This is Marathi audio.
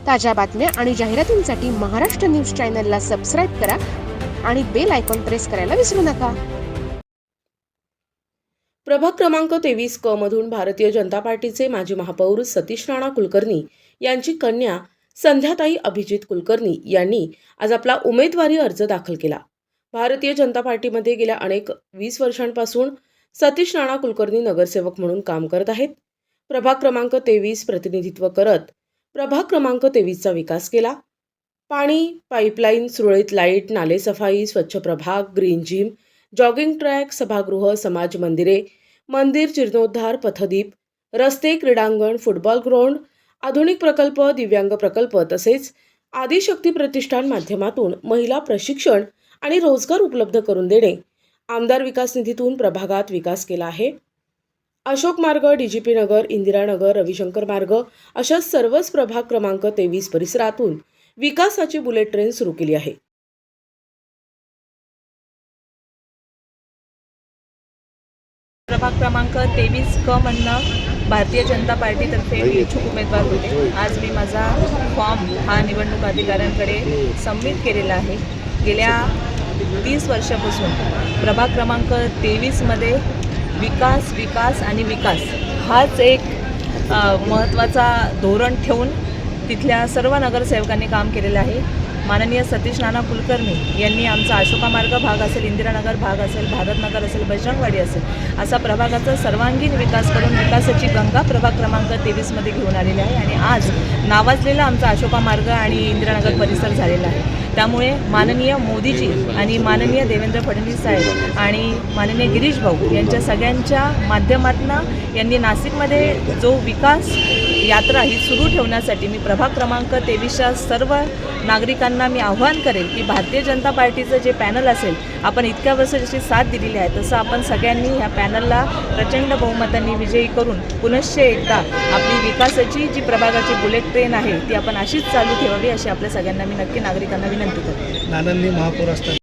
ताज्या बातम्या आणि जाहिरातींसाठी महाराष्ट्र न्यूज चॅनलला सबस्क्राईब करा आणि बेल आयकॉन प्रेस करायला विसरू नका। प्रभाग क्रमांक 23 क मधून भारतीय जनता पार्टीचे माजी महापौर सतीश राणा कुलकर्णी यांची कन्या संध्याताई अभिजित कुलकर्णी यांनी आज आपला उमेदवारी अर्ज दाखल केला। भारतीय जनता पार्टीमध्ये गेल्या अनेक 20 वर्षांपासून सतीश राणा कुलकर्णी नगरसेवक म्हणून काम करत आहेत। प्रभाग क्रमांक 23 प्रतिनिधित्व करत प्रभाग क्रमांक 23 चा विकास केला। पाणी, पाईपलाईन, सुरळीत लाईट, नाले सफाई, स्वच्छ प्रभाग, ग्रीन जिम, जॉगिंग ट्रॅक, सभागृह, समाज मंदिरे, मंदिर जीर्णोद्धार, पथदीप, रस्ते, क्रीडांगण, फुटबॉल ग्राउंड, आधुनिक प्रकल्प, दिव्यांग प्रकल्प तसेच आदिशक्ती प्रतिष्ठान माध्यमातून महिला प्रशिक्षण आणि रोजगार उपलब्ध करून देणे, आमदार विकास निधीतून प्रभागात विकास केला आहे। अशोक मार्ग, डीजीपी नगर, इंदिरा नगर, रविशंकर मार्ग अशा सर्वच प्रभाग क्रमांक 23 परिसरातून विकासाची बुलेट ट्रेन सुरू केली आहे। प्रभाग क्रमांक 23 क मधनं भारतीय जनता पार्टीतर्फे मी इच्छुक उमेदवार होते। आज मी माझा फॉर्म हा निवडणूक अधिकाऱ्यांकडे सबमिट केलेला आहे। गेल्या 30 वर्षापासून प्रभाग क्रमांक 23 मध्ये विकास विकास आणि विकास हाच एक महत्त्वाचा धोरण ठेवून तिथल्या सर्व नगरसेवकांनी काम केलेलं आहे। माननीय सतीश राणा कुलकर्णी यांनी आमचा अशोका मार्ग भाग असेल, इंदिरानगर भाग असेल, भारतनगर असेल, बजरंगवाडी असेल असा प्रभागाचा सर्वांगीण विकास करून विकासाची गंगा प्रभाग क्रमांक 23 मध्ये घेऊन आलेली आहे आणि आज नावाजलेला आमचा अशोका मार्ग आणि इंदिरानगर परिसर झालेला आहे। त्यामुळे माननीय मोदीजी आणि माननीय देवेंद्र फडणवीस साहेब आणि माननीय गिरीश भाऊ यांच्या सगळ्यांच्या माध्यमातून यांनी नाशिकमध्ये जो विकास यात्रा ही सुरू ठेवण्यासाठी मी प्रभाग क्रमांक 23च्या सर्व नागरिकांना मी आव्हान करेल की भारतीय जनता पार्टीचं जे पॅनल असेल, आपण इतक्या वर्षाची साथ दिलेली आहे तसं आपण सगळ्यांनी ह्या पॅनलला प्रचंड बहुमतांनी विजयी करून पुनश्च एकदा आपली विकासाची जी प्रभागाची बुलेट ट्रेन आहे ती आपण अशीच चालू ठेवावी अशी आपल्या सगळ्यांना मी नक्की नागरिकांना विनंती करते। नानांनी महापौर असतात